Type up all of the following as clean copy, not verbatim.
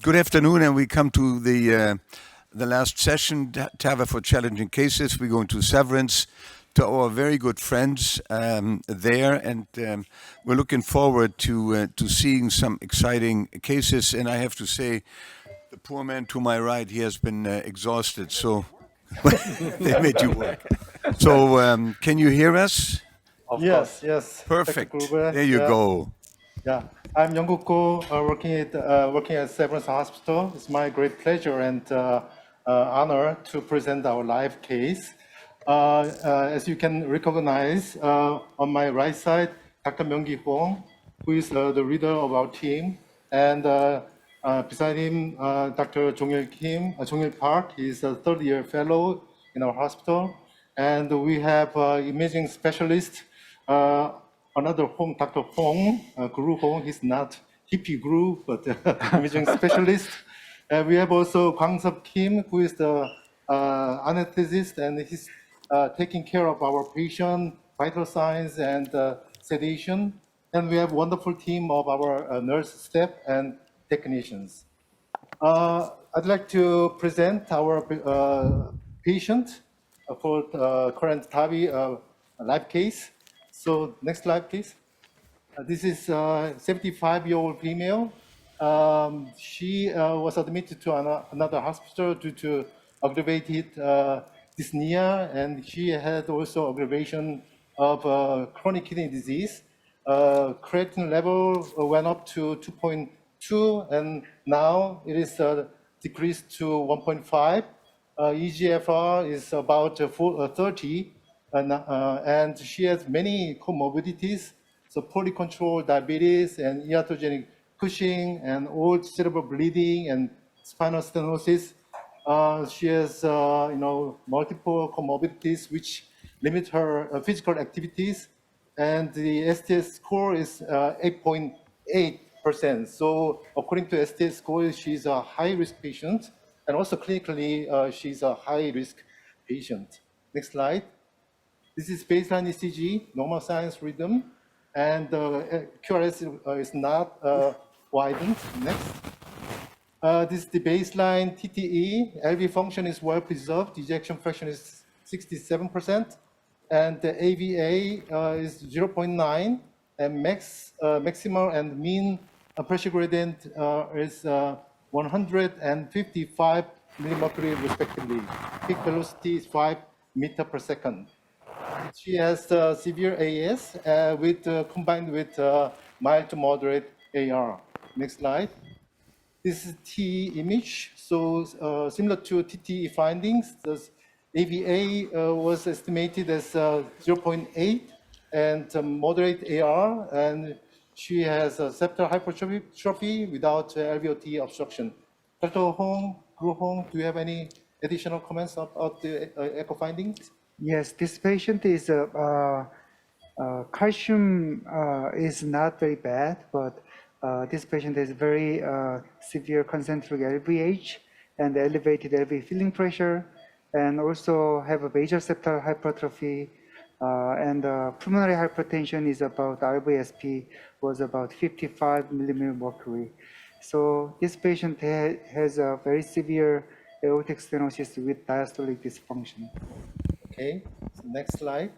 Good afternoon, and we come to the last session, TAVR for challenging cases. We go into severance to our very good friends there, and we're looking forward to seeing some exciting cases. And I have to say, the poor man to my right, he has been exhausted, so they made you work. So can you hear us? Yes, yes. Perfect. Dr. There you go. Yeah, I'm Young-Guk working at Severance Hospital. It's my great pleasure and honor to present our live case. As you can recognize, on my right side, Dr. Myung-Gi Hong, who is the leader of our team, and beside him, Dr. Jong-Il Park. He's a third-year fellow in our hospital, and we have imaging specialist. Another Hong, Dr. Hong, Guru Hong, he's not hippie guru, but imaging specialist. We have also Kwang-Sup Kim, who is the anesthetist, and he's taking care of our patient, vital signs, and sedation. And we have wonderful team of our nurse staff and technicians. I'd like to present our patient for current TAVI live case. So next slide, please. This is a 75-year-old female. She was admitted to another hospital due to aggravated dyspnea, and she had also aggravation of chronic kidney disease. Creatinine level went up to 2.2, and now it is decreased to 1.5. EGFR is about 30, and she has many comorbidities, so poorly controlled diabetes and iatrogenic Cushing and old cerebral bleeding and spinal stenosis. She has multiple comorbidities which limit her physical activities, and the STS score is 8.8%. So according to STS score, she's a high-risk patient, and also clinically, she's a high-risk patient. Next slide. This is baseline ECG, normal sinus rhythm, and QRS is not widened. Next. This is the baseline TTE. LV function is well preserved. Ejection fraction is 67%, and the AVA is 0.9, and maximal and mean pressure gradient is 155 millimercury respectively. Peak velocity is 5 meters per second. She has severe AS combined with mild to moderate AR. Next slide. This is TE image. So similar to TTE findings, the AVA was estimated as 0.8 and moderate AR, and she has a septal hypertrophy without LVOT obstruction. Dr. Hong, Guru Hong, do you have any additional comments about the echo findings? Yes, this patient is calcium is not very bad, but this patient has very severe concentric LVH and elevated LV filling pressure, and also have a major septal hypertrophy, and pulmonary hypertension is about RVSP was about 55 mmHg. So this patient has a very severe aortic stenosis with diastolic dysfunction. Okay, so next slide.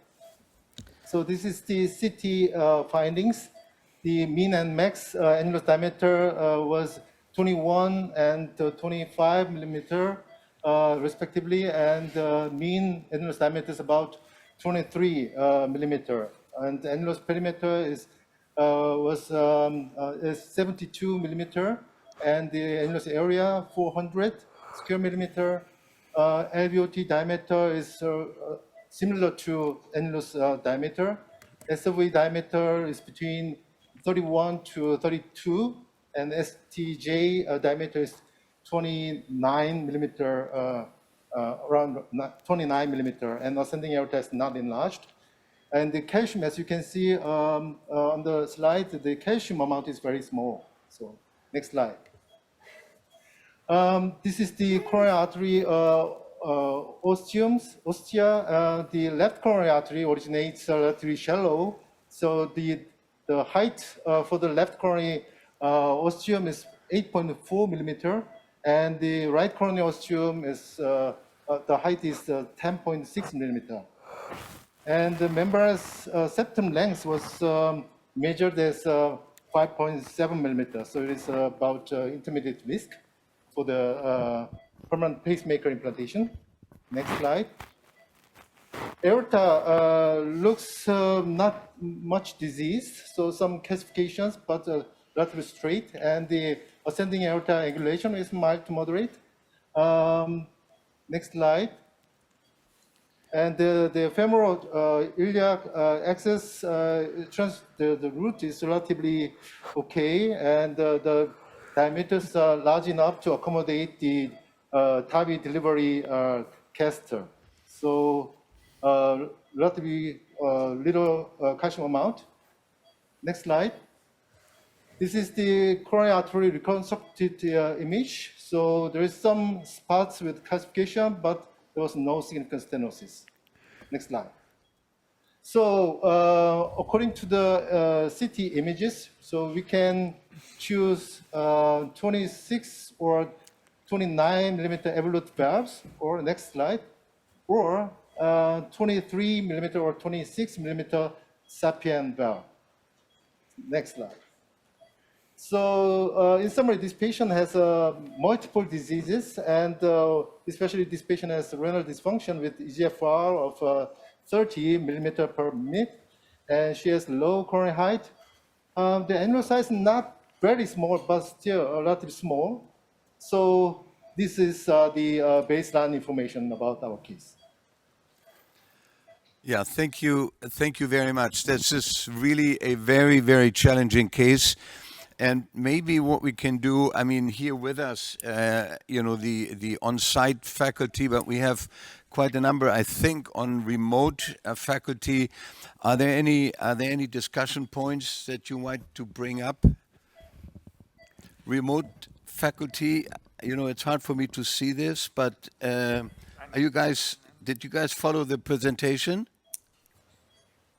So this is the CT findings. The mean and max annulus diameter was 21 and 25 millimeter respectively, and mean annulus diameter is about 23 millimeter, and the annulus perimeter is 72 millimeter, and the annulus area 400 square millimeter. LVOT diameter is similar to annulus diameter. SOV diameter is between 31 to 32, and STJ diameter is 29 millimeter, around 29 millimeter, and ascending aorta is not enlarged. And the calcium, as you can see on the slide, the calcium amount is very small. So next slide. This is the coronary artery ostia. The left coronary artery originates relatively shallow, so the height for the left coronary ostium is 8.4 millimeter, and the right coronary ostium is the height is 10.6 millimeter. And the membranous septum length was measured as 5.7 millimeters. So it is about intermediate risk for the permanent pacemaker implantation. Next slide. Aorta looks not much diseased, so some calcifications, but relatively straight. And the ascending aorta angulation is mild to moderate. Next slide. And the femoral iliac axis, the root is relatively okay, and the diameters are large enough to accommodate the TAVI delivery catheter. So relatively little calcium amount. Next slide. This is the coronary artery reconstructed image. So there is some spots with calcification, but there was no significant stenosis. Next slide. So according to the CT images, so we can choose 26 or 29 millimeter evolute valves, or next slide, or 23 millimeter or 26 millimeter sapien valve. Next slide. So in summary, this patient has multiple diseases, and especially this patient has renal dysfunction with eGFR of 30 millimeter per minute, and she has low coronary height. The annular size is not very small, but still relatively small. So this is the baseline information about our case. Yeah, thank you very much. This is really a very, very challenging case. And maybe what we can do, I mean, here with us, the on-site faculty, but we have quite a number, I think, on remote faculty. Are there any discussion points that you want to bring up? Remote faculty, it's hard for me to see this, but did you guys follow the presentation?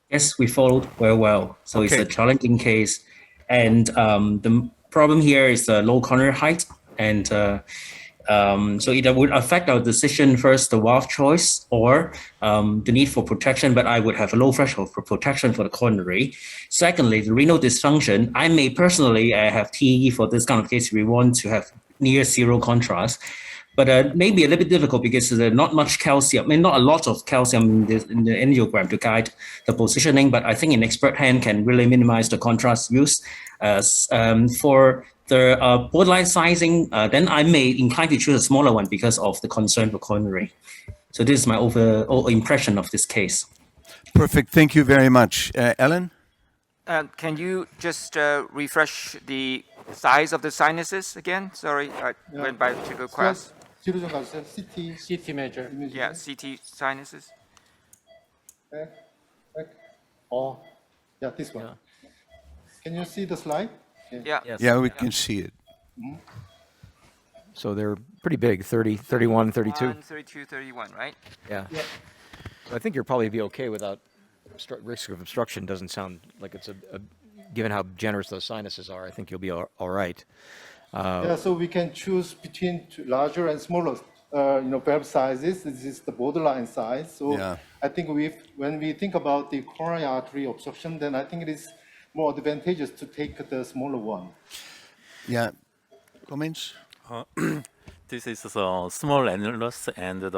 Yes, we followed very well. So Okay. It's a challenging case. And the problem here is the low coronary height. And so it would affect our decision, first, the valve choice or the need for protection, but I would have a low threshold for protection for the coronary. Secondly, the renal dysfunction. I may personally have TE for this kind of case. We want to have near zero contrast. But maybe a little bit difficult because there's not much calcium, I mean, not a lot of calcium in the angiogram to guide the positioning, but I think an expert hand can really minimize the contrast use. For the borderline sizing, then I may incline to choose a smaller one because of the concern for coronary. So this is my overall impression of this case. Perfect. Thank you very much. Ellen? Can you just refresh the size of the sinuses again? Sorry, I went back to the class. 뒤로 좀 가주세요. CT measure. Yeah, CT sinuses. Back. Oh, yeah, this one. Can you see the slide? Yeah. Yes. Yeah, we can see it. So they're pretty big, 30, 31, 32. 32, 31, right? Yeah. So I think you'll probably be okay without risk of obstruction. Doesn't sound like it's given how generous those sinuses are, I think you'll be all right. Yeah, so we can choose between larger and smaller, valve sizes. This is the borderline size. So Yeah. I think when we think about the coronary artery obstruction, then I think it is more advantageous to take the smaller one. Yeah. Comments? This is the small annulus and the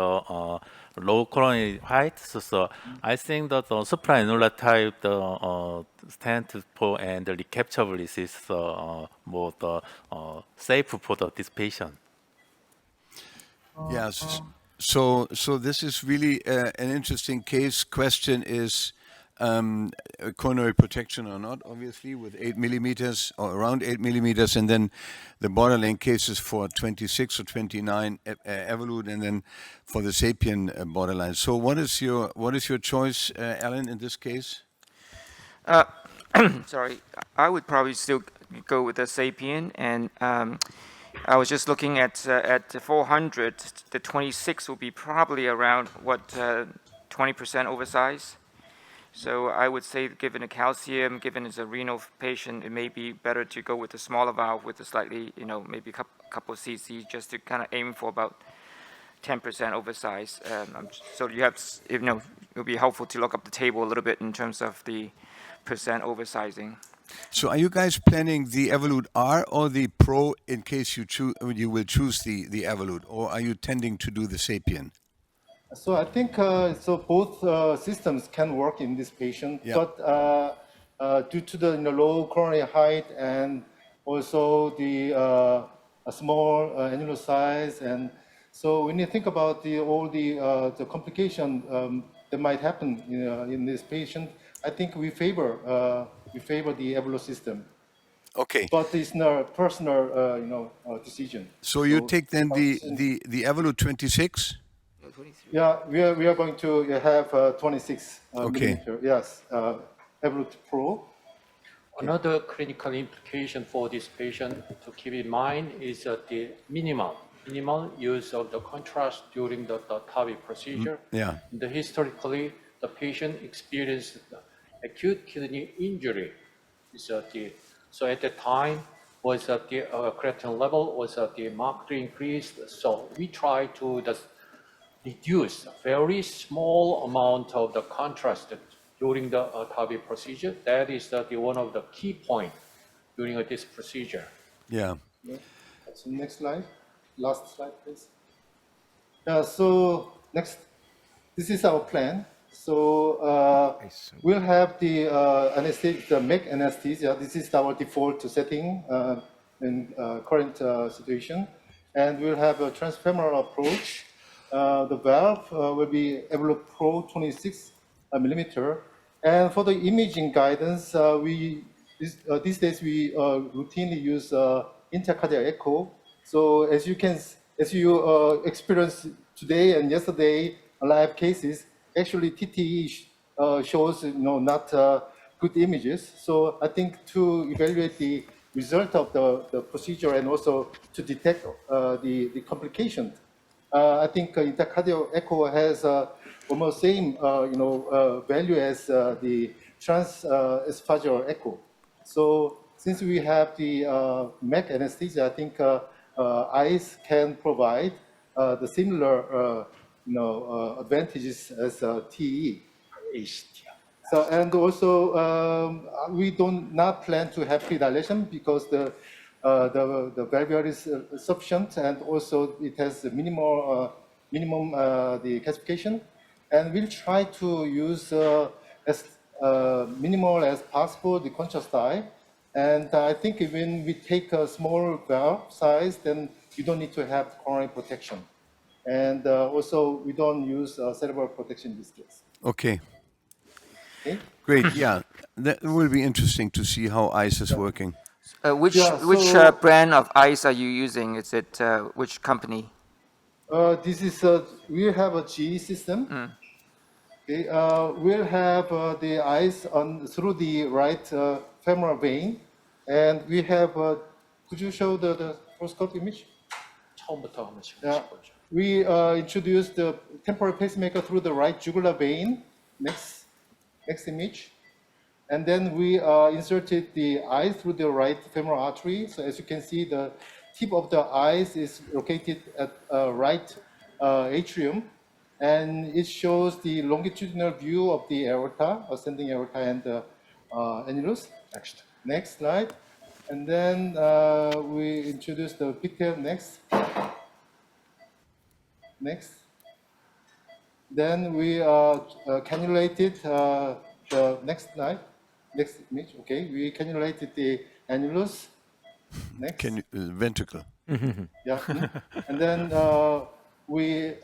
low coronary height. So I think that the supraannular type, the stent for and the recapturability is more safe for this patient. Yes. So this is really an interesting case. Question is coronary protection or not, obviously, with 8 millimeters or around 8 millimeters, and then the borderline cases for 26 or 29 evolute, and then for the sapien borderline. So what is your choice, Alan, in this case? Sorry, I would probably still go with the sapien, and I was just looking at the 400. The 26 will be probably around 20% oversized. So I would say, given the calcium, given it's a renal patient, it may be better to go with a smaller valve with a slightly, maybe a couple of cc, just to kind of aim for about 10% oversize. So you have, it would be helpful to look up the table a little bit in terms of the percent oversizing. So are you guys planning the Evolut R or the Pro in case you will choose the Evolut, or are you tending to do the Sapien? So I think so both systems can work in this patient, Yeah. but due to the low coronary height and also the small annular size, and so when you think about all the complication that might happen in this patient, I think we favor the Evolut system. Okay. But it's not a personal decision. So you take then since- the Evolut 26? Yeah, we are going to have 26 Okay. millimeter. Yes, Evolut Pro. Another clinical implication for this patient to keep in mind is the minimal use of the contrast during the TAVR procedure. Yeah. Historically, the patient experienced acute kidney injury. So at that time, was the creatinine level was markedly increased. So we try to reduce a very small amount of the contrast during the TAVR procedure. That is one of the key points during this procedure. Yeah. So next slide, last slide, please. So next, this is our plan. So we'll have the anesthesia, the MEC anesthesia. This is our default setting in current situation, and we'll have a transfemoral approach. The valve will be Evolut Pro 26 millimeter, and for the imaging guidance, these days we routinely use intercardiac echo. So as you experienced today and yesterday live cases, actually TTE shows not good images. So I think to evaluate the result of the procedure and also to detect the complications, I think intercardial echo has almost same value as the transesophageal echo. So since we have the MEC anesthesia, I think ICE can provide the similar advantages as TE. So and also we don't not plan to have predilation because the valve is sufficient, and also it has the minimum the calcification, and we'll try to use as minimal as possible the contrast dye. And I think when we take a small valve size, then you don't need to have coronary protection, and also we don't use cerebral protection in this case. Okay. Okay. Great. Yeah. That will be interesting to see how ICE is working. Which so- brand of ice are you using? Is it which company? This is we have a GE system. Okay, we'll have the eyes through the right femoral vein, and we have. Could you show the fluoroscope image? 처음부터 한번 Yeah. 보죠. We introduced the temporal pacemaker through the right jugular vein. Next image. And then we inserted the eye through the right femoral artery. So as you can see, the tip of the eyes is located at right atrium. And it shows the longitudinal view of the aorta, ascending aorta and annulus. Next slide. And then we introduce the pigtail next. Then we cannulated the next slide. Next image, okay. We cannulated the annulus. Next. Ventricle. Yeah. And then we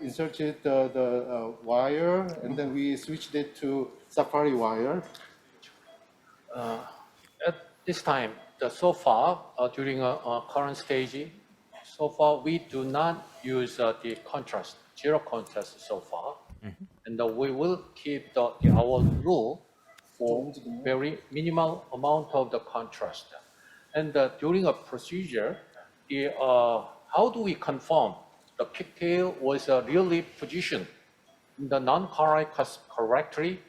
inserted the wire, and then we switched it to safari wire. At this time, so far during a current stage, so far we do not use the contrast, zero contrast so far, and we will keep our rule for very minimal amount of the contrast. And during a procedure, how do we confirm the pigtail was really positioned in the non-correct correctly?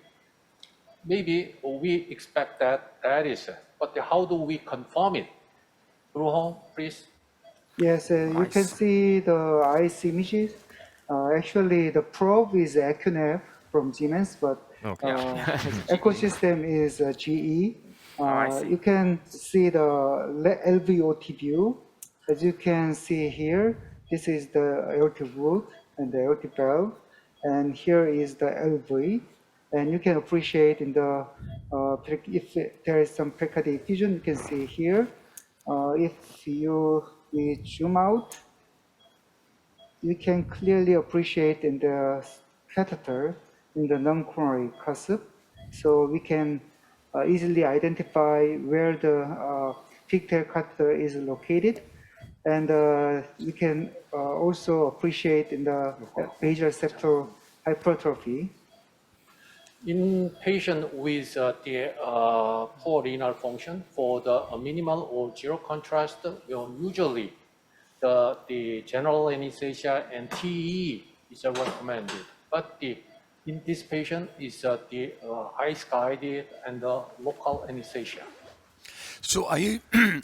maybe we expect that is, but how do we confirm it? Bruhong, please. Yes, you can Nice. see the ice images. Actually, the probe is Equinep from Siemens, but Okay. Yeah. ecosystem is GE. Oh, I see. You can see the LVOT view. As you can see here, this is the aortic root and the aortic valve, and here is the LV. And you can appreciate in the if there is some pericardial effusion, you can see here. If we zoom out, you can clearly appreciate in the catheter in the non-coronary cusp. So we can easily identify where the pigtail catheter is located. And we can also appreciate in the basal septal hypertrophy. In patient with the poor renal function, for the minimal or zero contrast, usually the general anesthesia and TE is recommended. But in this patient is the ice guided and local anesthesia. So are you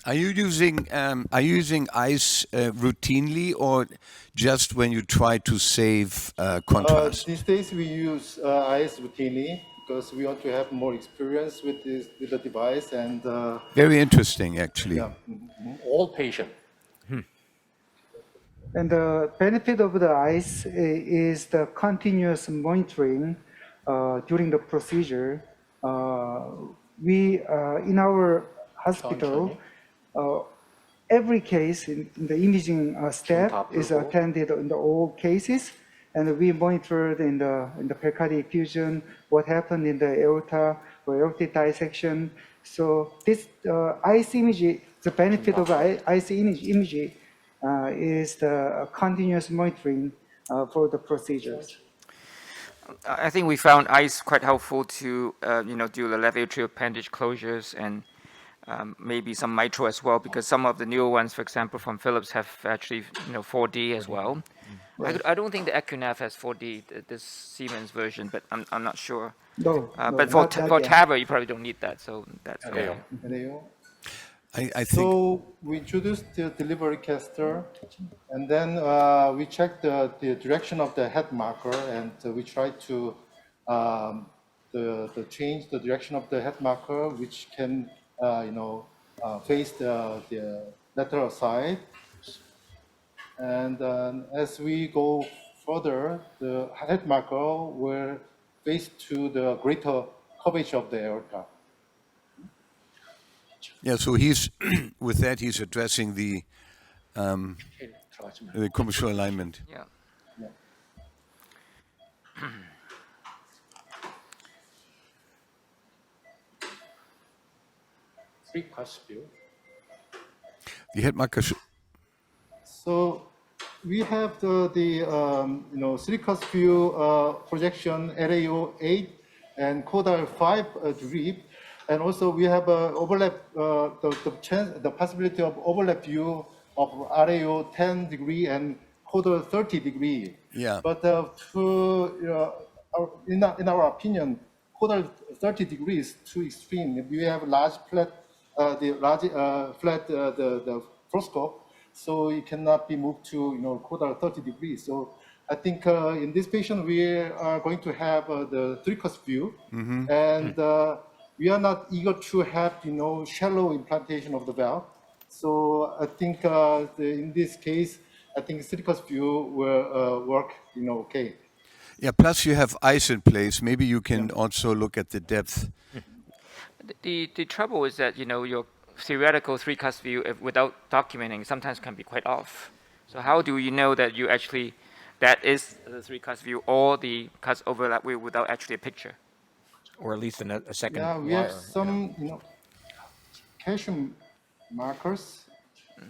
are you using ice routinely or just when you try to save contrast? These days we use IS routinely because we want to have more experience with the device and Very interesting, actually. yeah. All patient. And the benefit of the ICE is the continuous monitoring during the procedure. We in our hospital, every case in the imaging step is attended in the all cases, and we monitored in the pericardial effusion, what happened in the aorta or aortic dissection. So this ICE image, the benefit of ICE image is the continuous monitoring for the procedures. I think we found ICE quite helpful to do the left atrial appendage closures and maybe some mitral as well, because some of the newer ones, for example, from Philips, have actually 4D as well. I don't think the Equinaf has 4D, this Siemens version, but I'm not sure. No, But for not yet. TAVR, you probably don't need that, so that's okay. I think So we introduced the delivery catheter, and then we checked the direction of the head marker, and we tried to change the direction of the head marker, which can face the lateral side. And as we go further, the head marker will face to the greater curvature of the aorta. yeah. So he's with that he's addressing the commercial alignment. Yeah. Three cusp view. The head marker. So we have the silicon view projection LAO 8 and caudal 5 drip, and also we have overlap the possibility of overlap view of RAO 10 degree and caudal 30 degree. Yeah. But in our opinion, caudal 30 degrees too extreme. We have large flat, the fluoroscope, so it cannot be moved to caudal 30 degrees. So I think in this patient we are going to have the three-cusp view, and we are not eager to have shallow implantation of the valve. So I think in this case, I think three-cusp view will work okay. Yeah. Plus you have ice in place. Maybe you can also look at the depth. The trouble is that your theoretical three-cusp view without documenting sometimes can be quite off. So how do you know that that is the three-cusp view or the cusp overlap view without actually a picture? Or at least a second Yeah, we wire. have some calcium markers.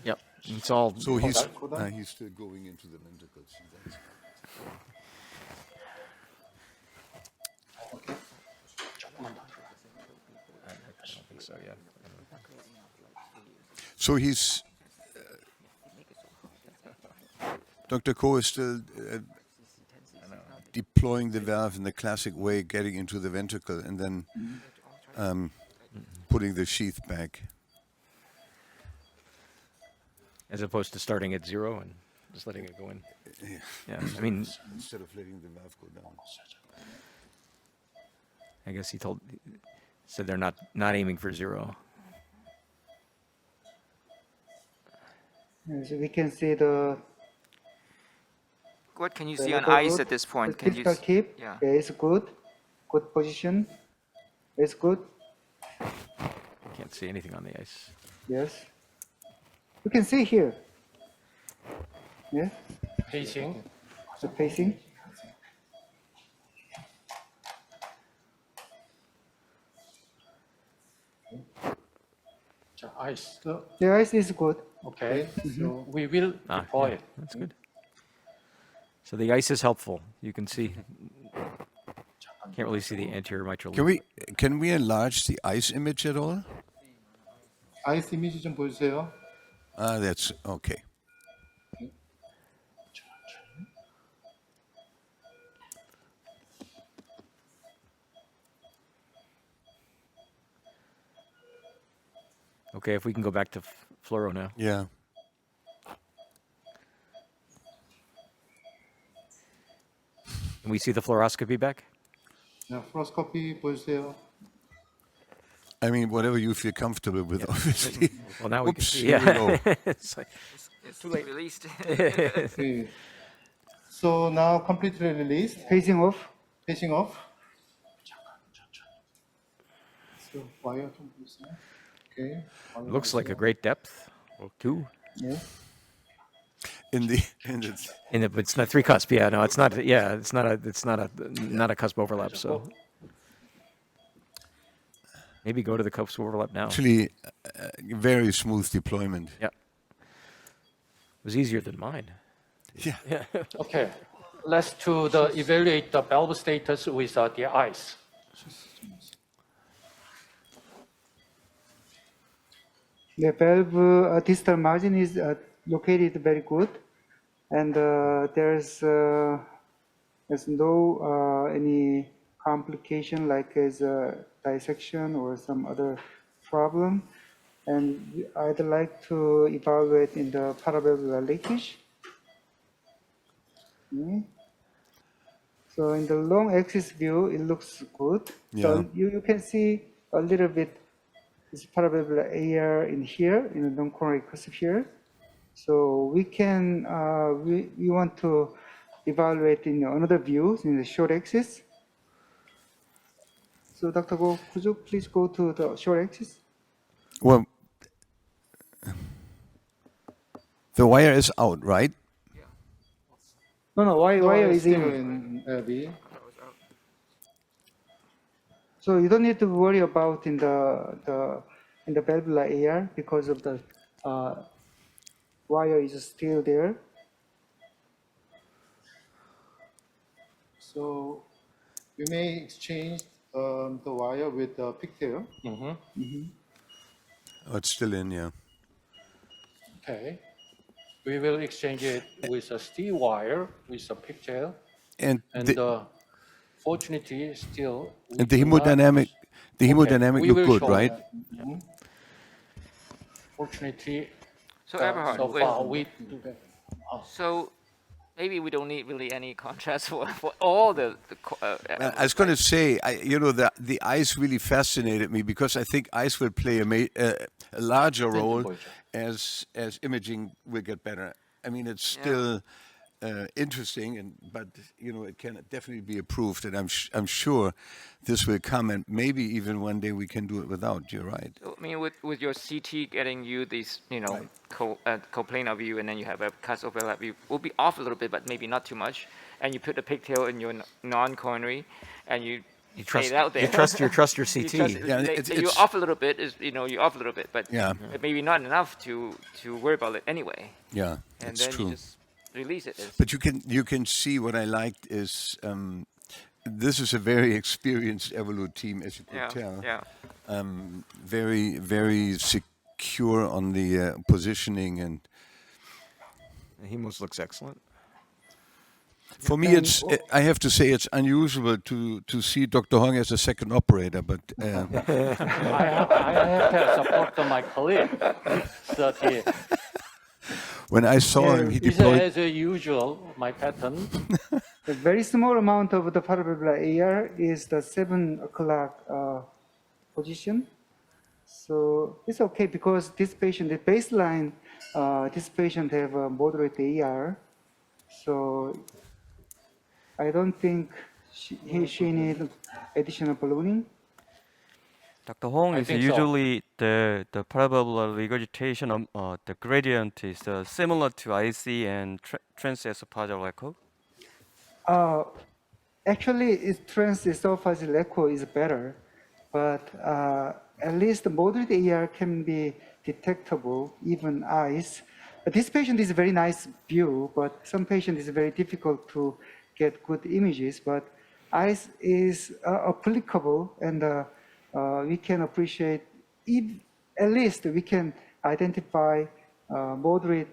Yep. It's all. So he's Caudal. he's still going into the ventricles. So yeah. So he's Dr. Ko is still deploying the valve in the classic way, getting into the ventricle, and then putting the sheath back. As opposed to starting at 0 and just letting it go in. Yeah, I mean, Instead of letting the valve go down. I guess he said they're not aiming for 0. So we can see the What can you the see on upper ice root, at this point? the Can you? critical tip. Yeah. It's good. Good position. It's good. Can't see anything on the ice. Yes. You can see here. Yeah, Pacing. the pacing. Ice. So, The ice is good. Okay. so We will deploy Yeah, it. that's good. So the ice is helpful. You can see. Can't really see the anterior mitral. Can we enlarge the ice image at all? 아이스 이미지 좀 보여주세요. That's okay. Okay, if we can go back to fluoro now. Yeah. Can we see the fluoroscopy back? 자, 플러스커피 보여주세요. I mean, whatever you feel comfortable with, obviously. Well, now we can Oops, see. here we go. It's like- It's too late. Released. Okay. So now completely released. Pacing off. Pacing off. So 와이어 좀 보세요. Okay. looks like a great depth. 2. Yes. But it's not 3 cusp. Yeah, no, it's not. Yeah, it's not a cusp overlap. So maybe go to the cusp overlap now. Actually, very smooth deployment. Yeah, it was easier than mine. Yeah. Okay. Let's evaluate the valve status with the ice. The valve distal margin is located very good, and there's no any complication like as a dissection or some other problem. And I'd like to evaluate in the paravalvular leakage. Okay. So in the long axis view, it looks good. So you can see a little bit this paravalvular AR in here, in the non-coronary cusp here. So we can, we want to evaluate in another view in the short axis. So Dr. Go, could you please go to the short axis? Well, the wire is out, right? No, wire is still in. in LV. So you don't need to worry about in the valvular AR because of the wire is still there. So we may exchange the wire with the pigtail. Oh, it's still in, yeah. Okay. We will exchange it with a steel wire with a pigtail. And Fortunately, still. the hemodynamic We look will good, show right? that. Fortunately, So Eberhard, so far so maybe we don't need really any contrast for all the I was going to say, the ice really fascinated me because I think ice will play a larger role as imaging will get better. I mean, it's still interesting, but it can definitely be improved, and I'm sure this will come, and maybe even one day we can do it without. You're right. I mean, with your CT getting you these, coplanar view, and then you have a cusp overlap view, will be off a little bit, but maybe not too much. And you put the pigtail in your non-coronary, and you trust it out there. You trust your CT. You're off a little bit. You're off a little bit, but Yeah. maybe not enough to worry about it anyway. Yeah, And that's then true. you just release it. But you can see what I liked is this is a very experienced Evolut team, as you could tell. Yeah. Very, very secure on the positioning, and The hemos looks excellent. For me, it's I have to say it's unusual to see Dr. Hong as a second operator, but I have to support my colleague. So when I saw him, he it's deployed. as usual, my pattern. A very small amount of the paravalvular AR is the 7 o'clock position. So it's okay because this patient, the baseline, this patient have a moderate AR. So I don't think she needs additional ballooning. Dr. Hong, I is think so. usually the paravalvular regurgitation, the gradient is similar to IC and transesophageal echo? Actually, it's transesophageal echo is better, but at least the moderate AR can be detectable, even eyes. But this patient is a very nice view, but some patient is very difficult to get good images, but eyes is applicable, and we can appreciate, if, at least we can identify moderate,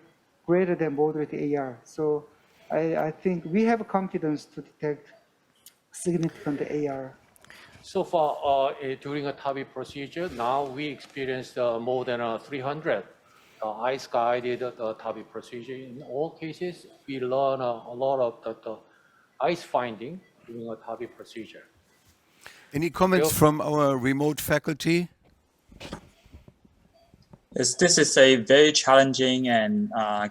greater than moderate AR. So I think we have confidence to detect significant AR. So far, during a TAVI procedure, now we experienced more than 300 ICE-guided TAVI procedure. In all cases, we learn a lot of the ICE finding during a TAVI procedure. Any comments from our remote faculty? Yes, this is a very challenging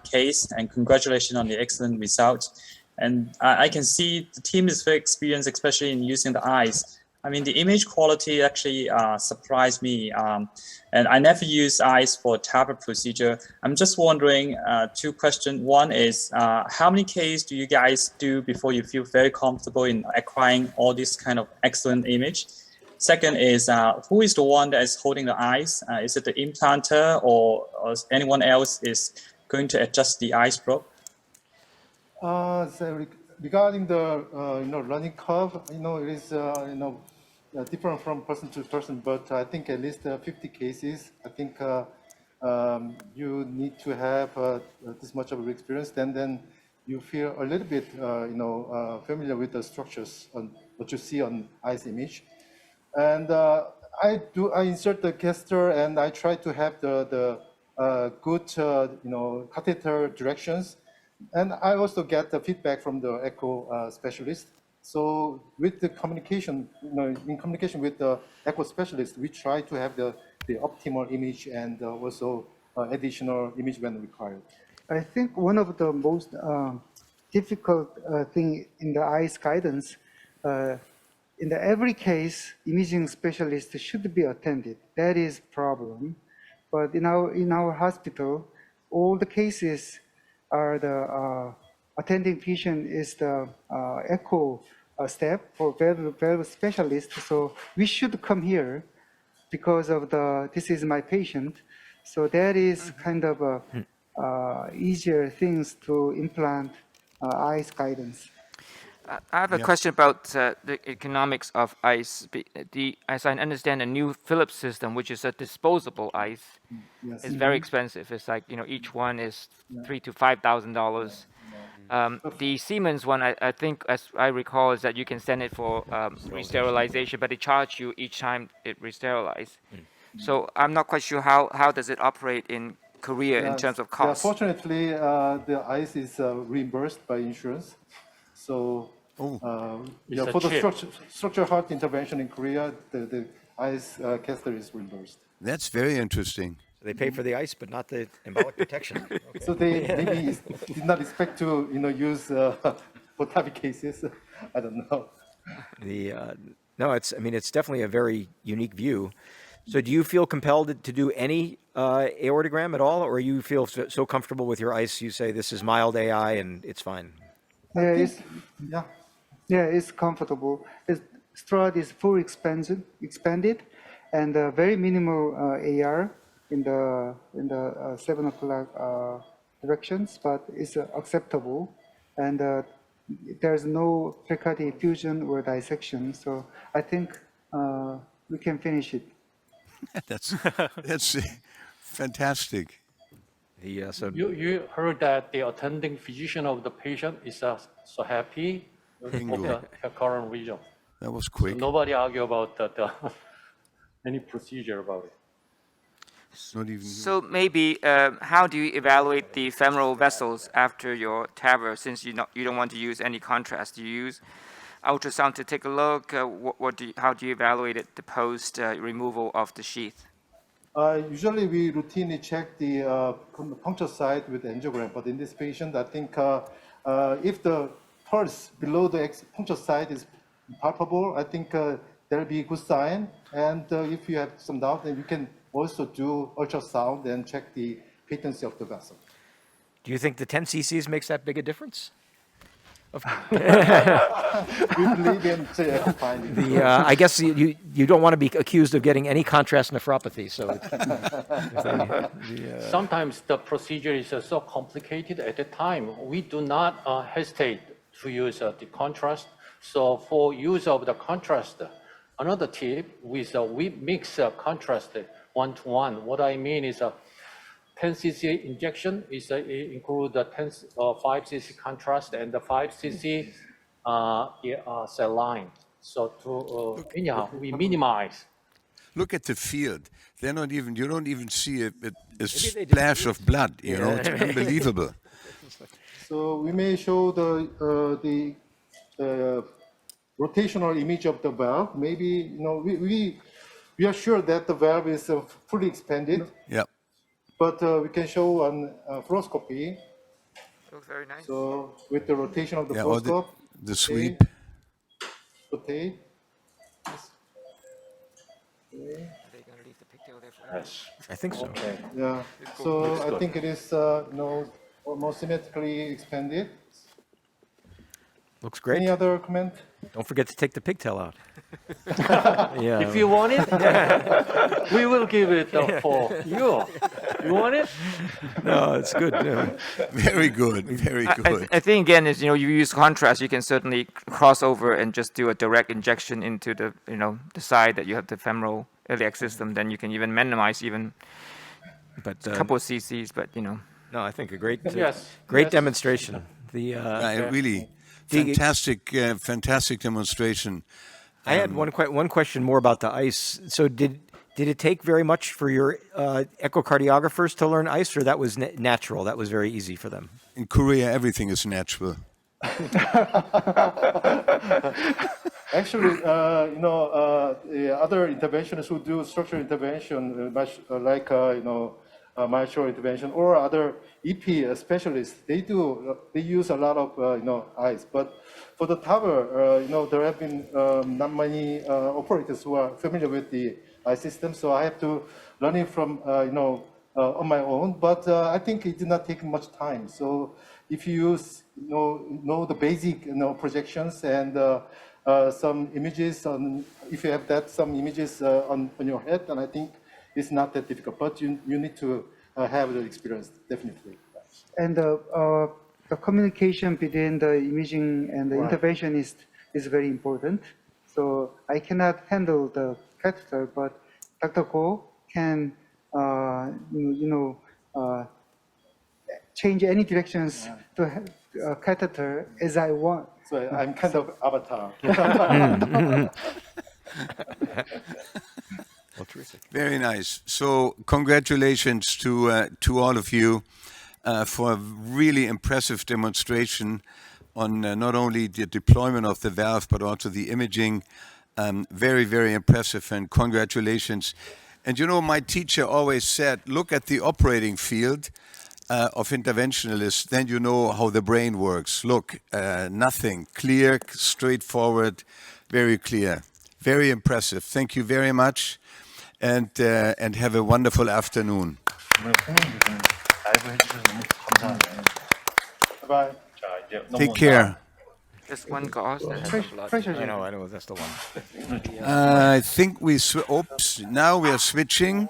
case, and congratulations on the excellent result. And I can see the team is very experienced, especially in using the eyes. I mean, the image quality actually surprised me. And I never use eyes for TAVR procedure. I'm just wondering, two questions. One is, how many cases do you guys do before you feel very comfortable in acquiring all this kind of excellent image? Second is, who is the one that is holding the eyes? Is it the implanter or anyone else is going to adjust the eyes probe? So regarding the learning curve, it is different from person to person, but I think at least 50 cases. I think you need to have this much of experience, then you feel a little bit familiar with the structures on what you see on eyes image. And I insert the catheter and I try to have the good catheter directions. And I also get the feedback from the echo specialist. So with the communication, in communication with the echo specialist, we try to have the optimal image and also additional image when required. I think one of the most difficult thing in the eyes guidance, in every case, imaging specialist should be attended. That is problem. But in our hospital, all the cases are the attending physician is the echo step for valve specialist. So we should come here because of this is my patient. So that is kind of easier things to implant eyes guidance. I have a question about the economics of ICE. As I understand, the new Philips system, which is a disposable ICE, is very expensive. It's like each one is $3,000 to $5,000. The Siemens one, I think, as I recall, is that you can send it for re-sterilization, but they charge you each time it re-sterilizes. So I'm not quite sure how does it operate in Korea in terms of cost. Yeah, fortunately, the ICE is reimbursed by insurance. So for the structural heart intervention in Korea, the ICE catheter is reimbursed. That's very interesting. So they pay for the ice, but not the embolic protection. Okay. So they maybe did not expect to use for TAVI cases. I don't know. No, it's definitely a very unique view. So do you feel compelled to do any aortogram at all, or you feel so comfortable with your ice, you say this is mild AI and it's fine? It's comfortable. Strut is fully expanded, and very minimal AR in the 7 o'clock directions, but it's acceptable, and there's no pericardial effusion or dissection. So I think we can finish it. That's fantastic. So You heard that the attending physician of the patient is so happy with Bingo. the current result. That was So quick. nobody argue about any procedure about it. Not even. So maybe how do you evaluate the femoral vessels after your TAVR, since you don't want to use any contrast? Do you use ultrasound to take a look? How do you evaluate it, the post removal of the sheath? Usually we routinely check the puncture site with angiogram, but in this patient, I think if the pulse below the puncture site is palpable, I think there'll be a good sign. And if you have some doubt, then you can also do ultrasound and check the patency of the vessel. do you think the 10 cc's makes that big a difference? We believe in finding. I guess you don't want to be accused of getting any contrast nephropathy. So Sometimes the procedure is so complicated at the time, we do not hesitate to use the contrast. So for use of the contrast, another tip is we mix contrast 1-to-1. What I mean is 10 cc injection is include the 5 cc contrast and the 5 cc cell line. So to anyhow, we minimize. Look at the field. They're not even. You don't even see a splash of blood. You know, it's unbelievable. So we may show the rotational image of the valve. Maybe we are sure that the valve is fully expanded. Yeah. But we can show on fluoroscopy. Looks very nice. So with the rotation of the Yeah. Or fluoroscope, the sweep. rotate. Are they going to leave the pigtail there forever? Yes. I think so. Okay. Yeah. So I think it is almost symmetrically expanded. Looks great. Any other comment? Don't forget to take the pigtail out. Yeah. If you want it, we will give it for you. You want it? No, it's good. Yeah. Very good. Very good. I think again is you use contrast, you can certainly cross over and just do a direct injection into the the side that you have the femoral iliac system. Then you can even minimize But a couple of cc's. But no, I think a great Yes. demonstration. The Really fantastic demonstration. I had one question more about the ice. So did it take very much for your echocardiographers to learn ice, or that was natural? That was very easy for them. In Korea, everything is natural. Actually, the other interventionists who do structural intervention, like mitral intervention or other EP specialists, they use a lot of ice. But for the TAVR, there have been not many operators who are familiar with the ice system, so I have to learn it from on my own. But I think it did not take much time. So if you use know the basic projections and some images if you have some images on your head, then I think it's not that difficult. But you need to have the experience, definitely. And the communication between the imaging and the interventionist is very important. So I cannot handle the catheter, but Dr. Go can, change any directions to catheter as I want. So I'm kind of avatar. Well, terrific. Very nice. So congratulations to all of you for a really impressive demonstration on not only the deployment of the valve, but also the imaging. Very, very impressive, and congratulations. And my teacher always said, look at the operating field of interventionalists, then you know how the brain works. Look, nothing, clear, straightforward, very clear. Very impressive. Thank you very much, and have a wonderful afternoon. Bye. Take care. just one gauze that has some blood. Pressure I gel. know, that's the one. I think now we are switching.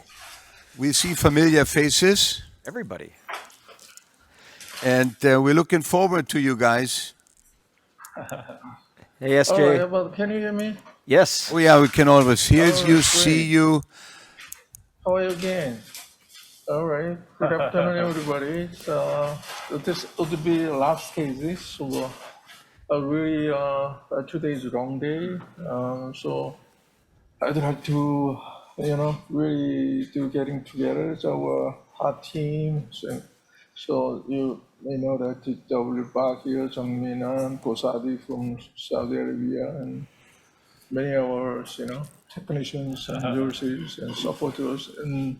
We see familiar faces, Everybody. and we're looking forward to you guys. Hey, SJ. Well, can you hear me? Yes. Oh yeah, we can always hear you, great. see you. How are you again? All right. Good afternoon, everybody. This would be last cases. So, really, today is a long day. So, I'd like to, really do getting together as our hot team. So you may know that W. Bach here, Jungmin, Kosadi from Saudi Arabia, and many of our, technicians and nurses and supporters and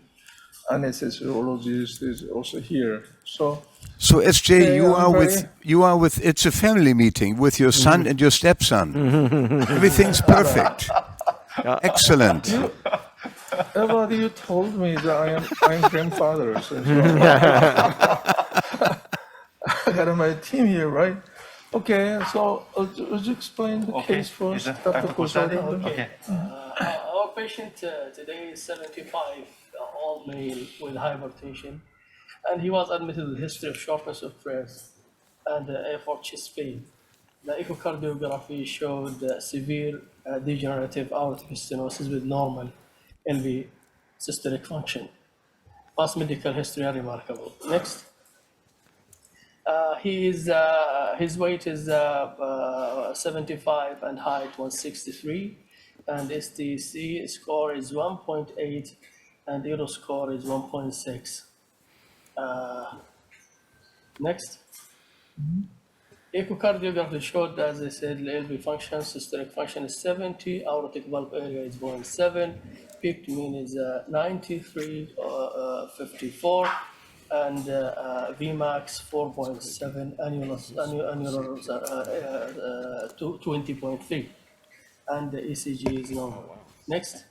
anesthesiologist is also here. So SJ, today I'm very you are with. It's a family meeting with your son and your stepson. Everything's perfect. Excellent. everybody you told me that I'm grandfather. So I got my team here, right? Okay, so would you explain the case first, Dr. Kosadi? Okay. Our patient today is 75, old male with hypertension, and he was admitted with history of shortness of breath and airport chest pain. The echocardiography showed severe degenerative aortic stenosis with normal LV systolic function. Past medical history are remarkable. Next. His weight is 75 and height 163, and STC score is 1.8 and Euro score is 1.6. Next. Echocardiography showed, as I said, LV function, systolic function is 70, aortic valve area is 0.7, peak to mean is 93, 54, and Vmax 4.7, annular 20.3, and the ECG is normal. Next.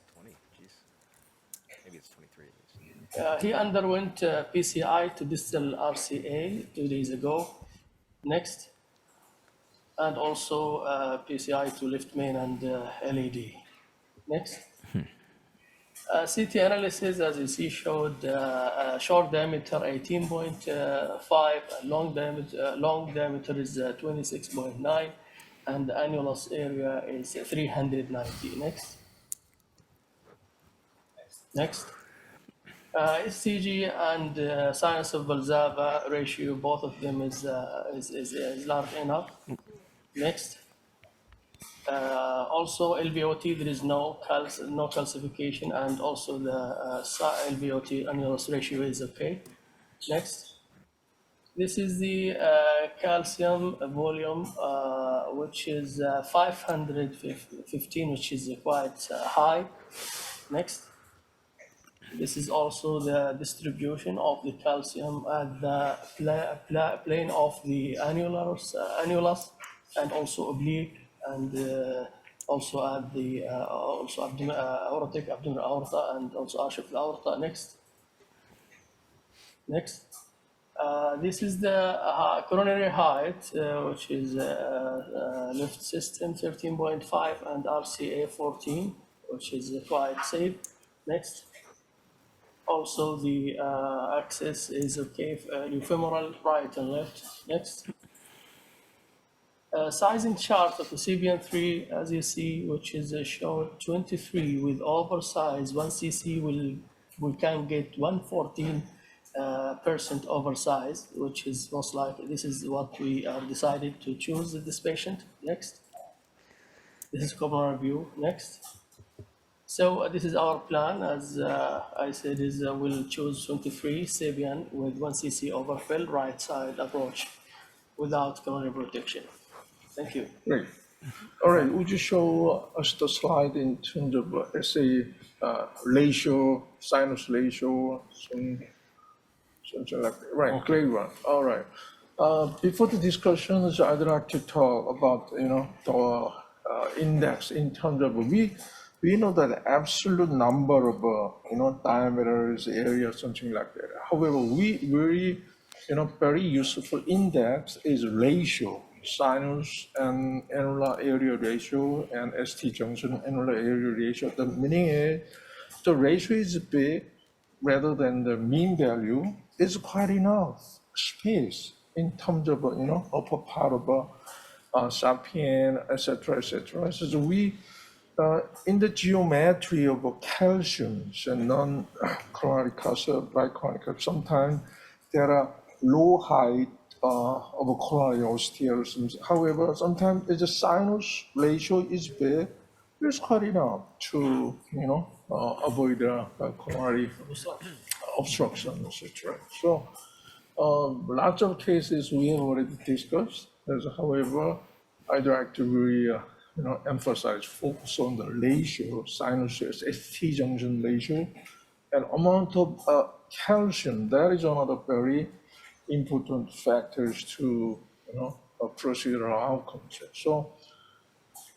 Maybe it's 23. He underwent PCI to distal RCA 2 days ago. Next. And also PCI to left main and LED. Next. CT analysis, as you see, showed short diameter 18.5, long diameter is 26.9, and the annulus area is 390. Next. Next. SCG and sinus of Valsalva ratio, both of them is large enough. Next. Also LVOT, there is no calcification, and also the LVOT annulus ratio is okay. Next. This is the calcium volume, which is 515, which is quite high. Next. This is also the distribution of the calcium at the plane of the annulus, and also oblique, and also at the aortic abdominal aorta, and also arch of the aorta. Next. Next. This is the coronary height, which is left system 13.5 and RCA 14, which is quite safe. Next. Also, the axis is okay, femoral right and left. Next. Sizing chart of the CBN3, as you see, which is shown 23 with oversize. 1 cc we can get 114% oversize, which is most likely, this is what we decided to choose this patient. Next. This is coronary view. Next. So this is our plan, as I said, is we'll choose 23 Sabian with 1 cc overfill, right side approach, without coronary protection. Thank you. Great. All right. Would you show us the slide in terms of say ratio, sinus ratio, something like that? Right. Okay. Great one. All right. Before the discussions, I'd like to talk about the index in terms of we know that absolute number of diameters, area, something like that. However, we very useful index is ratio, sinus and annular area ratio, and ST junction annular area ratio. The meaning is the ratio is big rather than the mean value. Is quite enough space in terms of upper part of sapien, etc., etc. So we in the geometry of calciums and non-coronary bichronic, sometimes there are low height of coronary osteoisms. However, sometimes if the sinus ratio is big, it's quite enough to avoid coronary obstruction, etc. So lots of cases we have already discussed. However, I'd like to really emphasize, focus on the ratio, sinus ST junction ratio, and amount of calcium. That is another very important factors to procedural outcomes. So,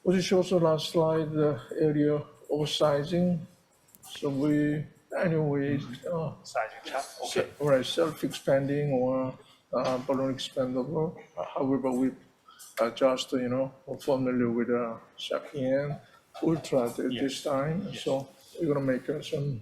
what it shows the last slide, the area of sizing. So we anyway Sizing chart. Okay. right, self-expanding or balloon expandable. However, we are just familiar with Sapien Ultra at this time. Yes. So we're gonna make some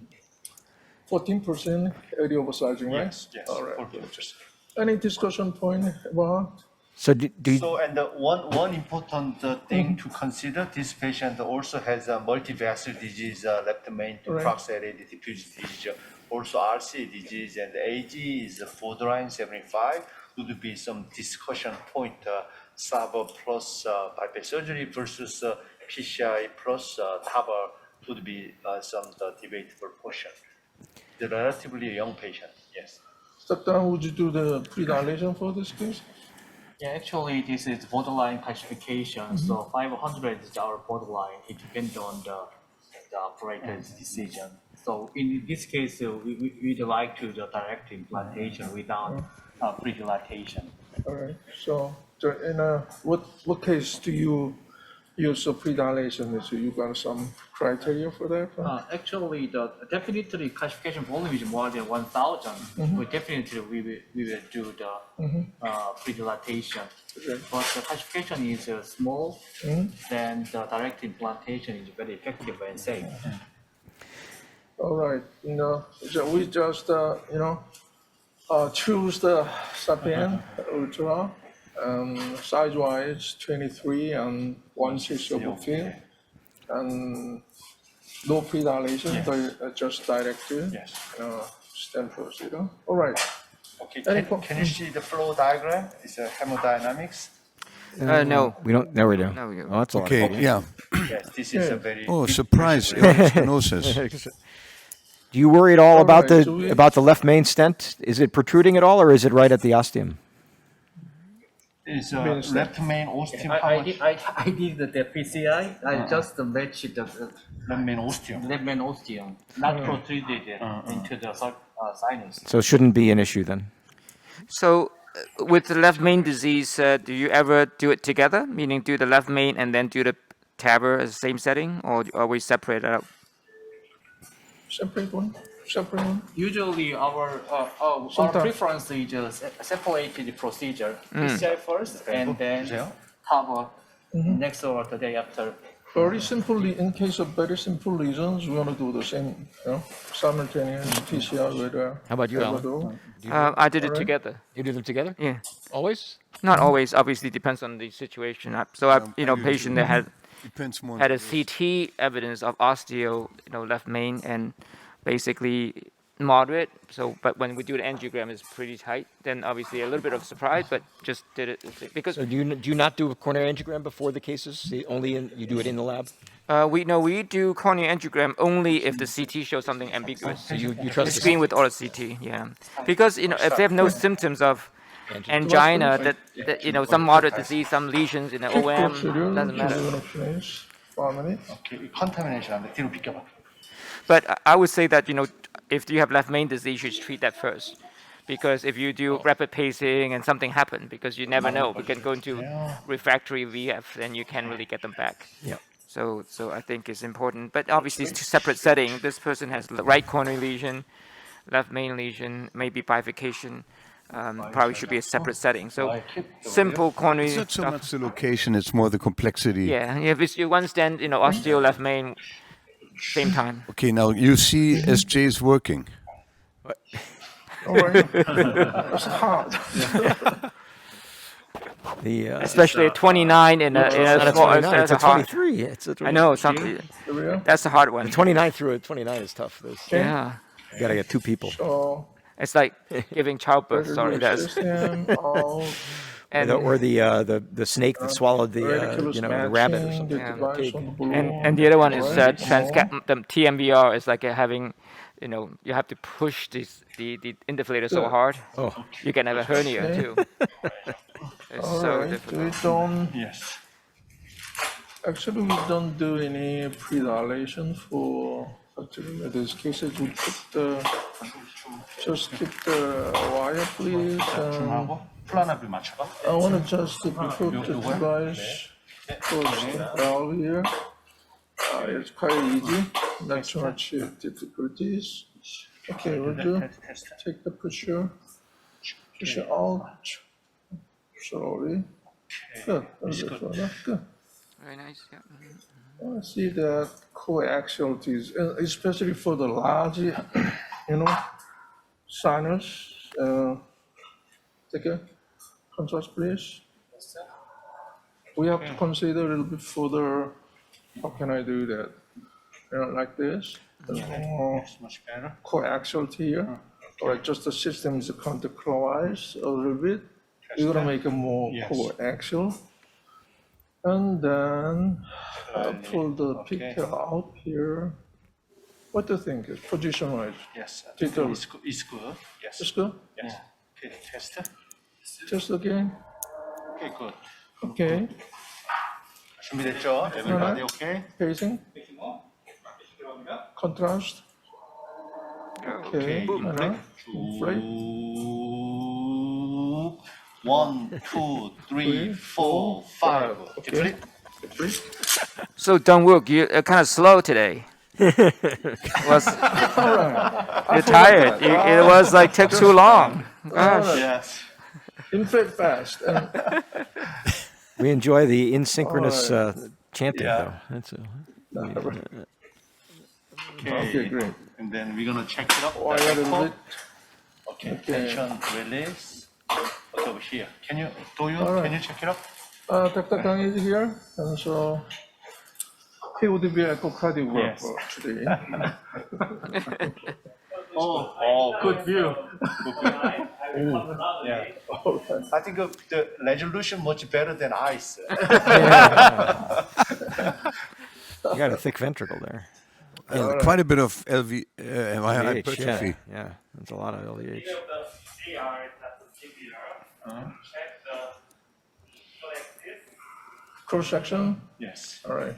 14% area of sizing, right? Yes. All right. 14%. Any discussion point about? So do you, So, and one important thing to consider, this patient also has a multivascular disease, left main Right. proximal diffuse disease, also RCA disease, and AG is borderline 75. Would be some discussion point, SAVR plus bypass surgery versus PCI plus TAVR would be some debatable portion. The relatively young patient, yes. Dr. Would you do the pre-dilation for this case? Yeah, actually, this is borderline classification. So 500 is our borderline. It depends on the operator's decision. So in this case, we'd like to the direct implantation without pre-dilatation. All right. So in what case do you use a pre-dilation? So you got some criteria for that? Actually, definitely classification volume is more than 1,000. But definitely we will do the pre-dilatation. Okay. But the classification is small, then the direct implantation is very effective and safe. All right. So we just choose the Sapien Ultra, size-wise 23 and 1/6 of field, and no pre-dilation, just directed stent procedure. All right. Okay, can you see the flow diagram? It's a hemodynamics. No. we don't, there we go. No, we go. Oh, that's a lot. Okay, yeah. Yes, this is a very Oh, big surprise, aortic stenosis. Do you worry at all about right, so we- the left main stent? Is it protruding at all, or is it right at the ostium? It's Means left main ostium. I did the PCI. I just matched the left main ostium. left main ostium, not protruded into the sinus. So it shouldn't be an issue then. So with the left main disease, do you ever do it together, meaning do the left main and then do the TAVR as the same setting, or are we separated out? Separate one. Usually our Sometimes- preference is separated procedure. PCI first and then TAVR next or the day after. Very simply, in case of very simple lesions, we want to do the same, simultaneous PCR with How about you, Alan? Ecuador. I did it Alright. together. You do them together? Yeah. Always? Not always, obviously depends on the situation. So patient that Depends more. had a CT evidence of osteo, left main and basically moderate. So, but when we do the angiogram, it's pretty tight. Then obviously a little bit of surprise, but just did it because So do you not do a coronary angiogram before the cases? You do it in the lab? we do coronary angiogram only if the CT shows something ambiguous. So you We trust the screen with all the CT, yeah. Because if they have no symptoms of angina, that some moderate disease, some lesions in the Quick OM, procedure, doesn't we're matter. gonna finish 5 minutes. Okay, contamination 안 돼. 뒤로 비켜봐. But I would say that if you have left main disease, you should treat that first, because if you do rapid pacing and something happen, because you never know, we can go into refractory VF, and you can't really get them back. Yeah. So I think it's important, but obviously it's two separate settings. This person has right coronary lesion, left main lesion, maybe bifurcation. Probably should be a separate setting. So simple coronary It's not so stuff. much the location, it's more the complexity. Yeah, if it's you one stent, osteo left main, same time. Okay, now you see SJ's working. All right. That's hard. The Especially at 29 in a not a small. 29, it's a that's hard. 23. It's a 23. I know something. Here we are. That's a hard one. The 29 through a 29 is tough. Yeah, You got to get two people. So it's like giving childbirth. pressure Sorry, to that's system, out, and Or the snake that swallowed the radiculus the rabbit or matching, something. the Yeah. device on the balloon. and the other one is Alright, the TMVR is like having, you have to push the inflator so Good. hard. Oh. You can have a hernia Okay. too. It's All so right, difficult. we don't, Yes. actually, we don't do any pre-dilation for actually these cases. We put just keep the wire, please. 중하고 플라나비 맞춰봐. I want to just put the device towards the valve here. It's quite easy, not too much difficulties. Okay, we'll do. Take the pressure out slowly. Good. Good. Very nice. Yeah. I see that coaxialities, especially for the large, sinus. Take a contrast, please. We have to consider a little bit further. How can I do that? Like this. Much better. Coaxiality here. Or just the system is counterclockwise a little bit. We're gonna make it more coaxial. And then pull the picture out here. What do you think? Position-wise? Yes. It's good. It's good. Yes. It's good? Yes. Okay, test. Just again. Okay, good. Okay. 준비됐죠? Everybody okay? Pacing. Contrast. Okay. inflate. Inflate. 1, 2, 3, 4, 5. Okay. So Dongwook, you're kind of slow today. Was you're tired? It was like took too long. Gosh. Yes. Inflate fast. And We enjoy the asynchronous chanting, Yeah. though. That's okay, great. And then we're gonna check it up. Wire a little bit. Okay, tension release. Okay, over here. Can you Alright. can you check it up? Dr. Kang is here, and so he would be echocardiographer today. Good view. Yeah. Alright. I think the resolution much better than ice. You got a thick ventricle there. And quite a bit of LV Yeah, hypertrophy. yeah, that's a lot of LVH. Cross section. Yes. All right.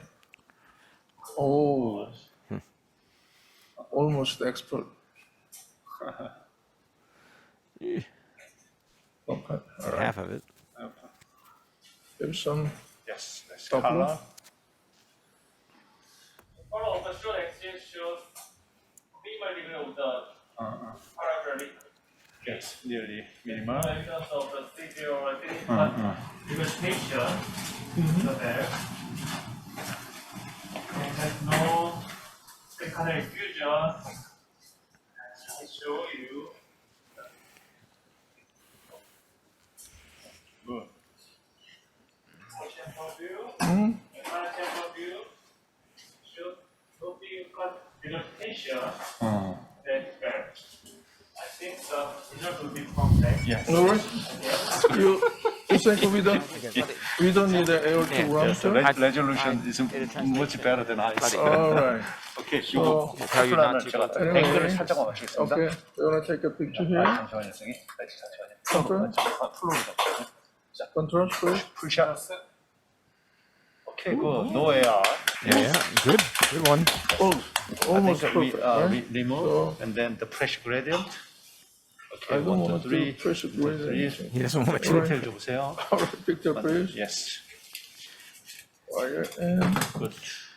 Oh, almost expert. Okay. All right. Half of it. There's some. Yes. That's Top color. look. Follow the short exchange shows minimal degree of the parameter Yes. Nearly minimal. in terms of the severe or difficult vegetation in the bed. And has no secondary fusion. I show you. Good. Chamber view. Hmm? Another chamber view. Show no difficult vegetation. That bed. I think the result will be complex. Yes. No worries. You think we don't need the air to run Yes. The to? resolution is much better than ice. All right. Okay. So, 이거 tell you not to 제가 anyway. 앵글을 살짝만 맞추겠습니다. Okay, we're gonna take a picture here. 잠시만요, 선생님. 잠시만요. 풀로 Control, please. 풀샷. Okay, good. No AR. Yeah, good one. Oh, I almost think we, perfect, right? we remove and then the pressure gradient. Okay, I don't 1, 2, want to 3. pressure gradient. He doesn't want to. 디테일 줘보세요. All right, picture, please. Yes. Wire and Good.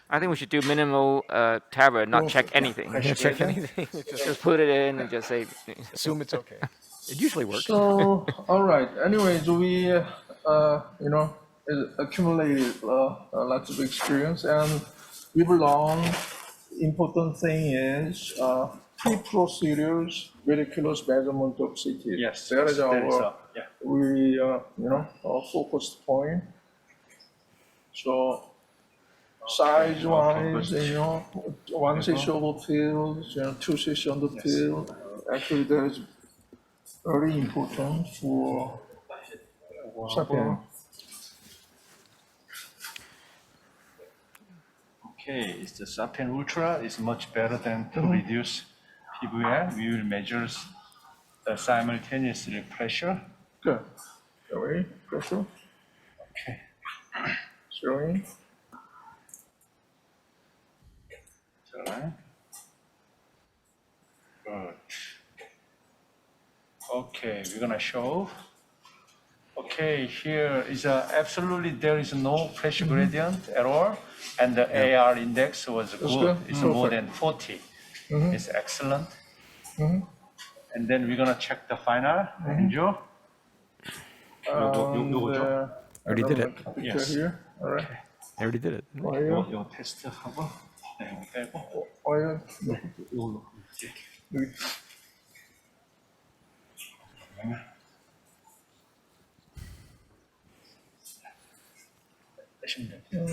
I think we should do minimal TAVR, not check anything. Yeah, check anything. Just put it in and just say. Assume it's okay. It usually works. so. All right. Anyways, we accumulated lots of experience, and we learned. Important thing is pre-procedures, ridiculous measurement of CT. Yes. That is That is our really, focused point. So size-wise, one session of the field, two sessions of the field, actually that is very important for sapien. Okay, it's the Sapien Ultra is much better than to reduce PVR. We will measure simultaneously pressure. Good. Sorry, pressure. Okay. Sorry. Alright. Good. Okay, we're gonna show. Okay, here is absolutely there is no pressure gradient at all, and the AR index was good. It's more than 40. It's excellent. And then we're gonna check the final. Enjoy. Already did it. Yes. Here. All right. I already did it. 요 테스트하고 이거 빼고. Oil. 빼시면 돼요.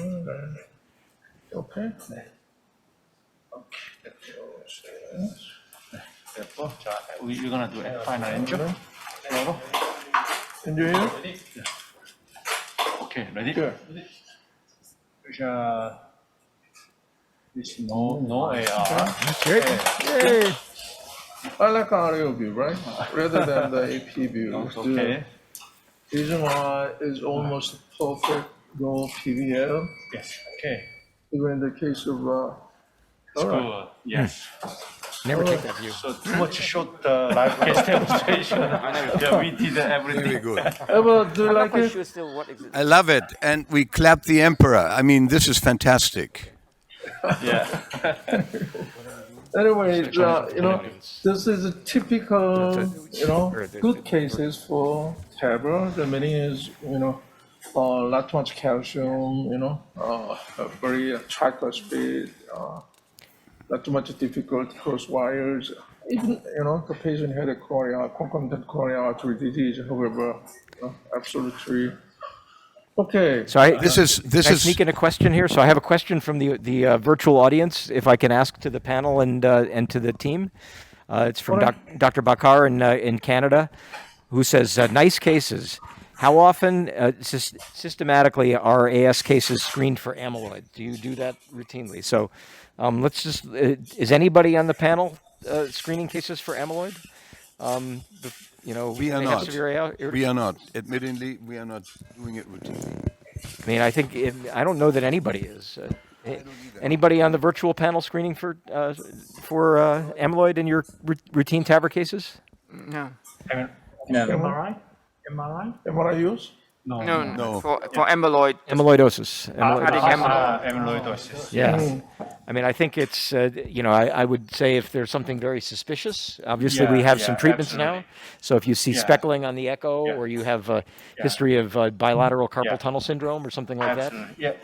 Okay. 네. 오케이. 됐고, 자, we're gonna do a final enjoy. Enjoy here. Okay, ready? Good. This no AR. Great. Yay. I like aerial view, right? Rather than the AP view. Okay. The reason why is almost perfect no PVL. Yes. Okay. Even in the case of It's good. Yes. Never take that view. So too much short live case demonstration. Yeah, we did everything. Very good. Ever do you like it? I love it. And we clap the emperor. I mean, this is fantastic. Yeah. Anyway, this is a typical, good cases for TAVR. The meaning is, not too much calcium, very tricuspid, not too much difficult cross wires. Even, the patient had a concomitant coronary artery disease, however, absolutely. Okay. So This is can I sneak in a question here. So I have a question from the virtual audience, if I can ask to the panel and to the team. It's from Dr. Bakar in Canada, who says, nice cases. How often systematically are AS cases screened for amyloid? Do you do that routinely? So let's just, is anybody on the panel screening cases for amyloid? We are not. We are not. Admittedly, we are not doing it routinely. I mean, I think I don't know that anybody is. Anybody on the virtual panel screening for amyloid in your routine TAVR cases? No. No. MRI use? No. For amyloid. Amyloidosis. Amyloidosis. Yeah. I mean, I think it's, I would say if there's something very suspicious, obviously we have some treatments now. So if you see speckling on the echo or you have a history of bilateral carpal tunnel syndrome or something like that. Yeah,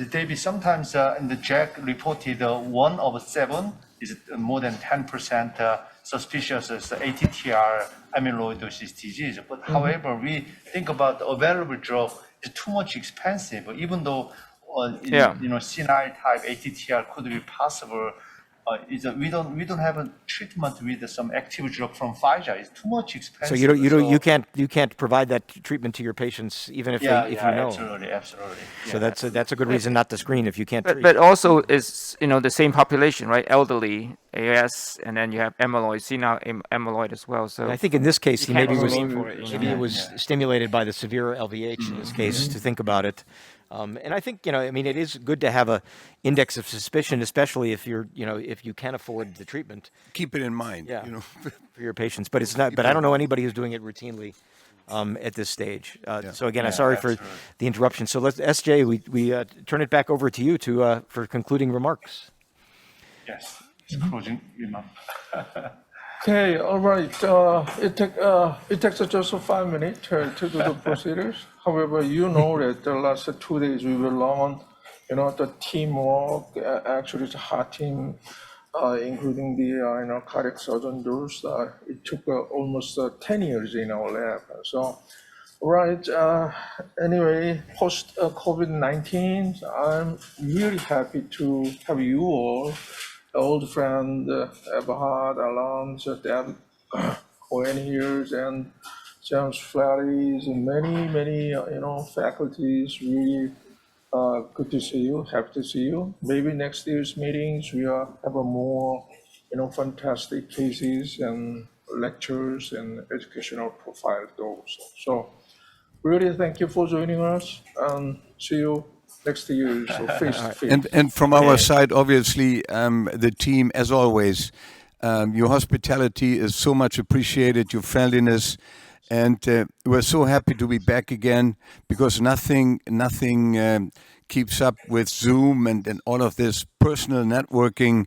David, sometimes in the JACC reported 1 over 7 is more than 10% suspicious as ATTR amyloidosis disease. But however, we think about the available drug is too much expensive, even though C9 type ATTR could be possible. We don't have a treatment with some active drug from Pfizer. It's too much expensive. So you can't provide that treatment to your patients even if you know. Absolutely. So that's a good reason not to screen if you can't treat. But also it's the same population, right? Elderly, AS, and then you have amyloid, C9 amyloid as well. So I think in this case maybe it was Yeah. stimulated by the severe LVH in this case to think about it. And I think, it is good to have a index of suspicion, especially if if you can afford the treatment. Keep it in mind, for your patients. But it's not. But I don't know anybody who's doing it routinely at this stage. So again, I'm sorry for the interruption. So SJ, we turn it back over to you for concluding remarks. Yes, closing remark. Okay, all right. It takes just 5 minutes to do the procedures. However, that the last 2 days we will learn, the teamwork. Actually, it's a hard team including the cardiac surgeon doors. It took almost 10 years in our lab. So, right. Anyway, post COVID-19, I'm really happy to have you all, old friend Eberhard, Alon's, Deb, Cohen here, and James Flatties, and many faculties. Really good to see you. Happy to see you. Maybe next year's meetings we have a more fantastic cases and lectures and educational profile those. So really thank you for joining us, and see you next year. So face to face. And from our side, obviously, the team, as always, your hospitality is so much appreciated, your friendliness, and we're so happy to be back again, because nothing keeps up with Zoom and all of this personal networking,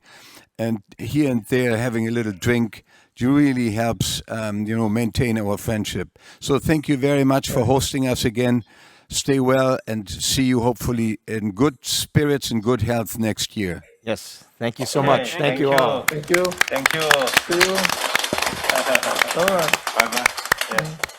and here and there having a little drink really helps, maintain our friendship. So thank you very much for hosting us again. Stay well, and see you hopefully in good spirits and good health next year. Yes. Thank you so much. Thank you all. Thank you. Thank you. See you. All right. Bye bye. Yes.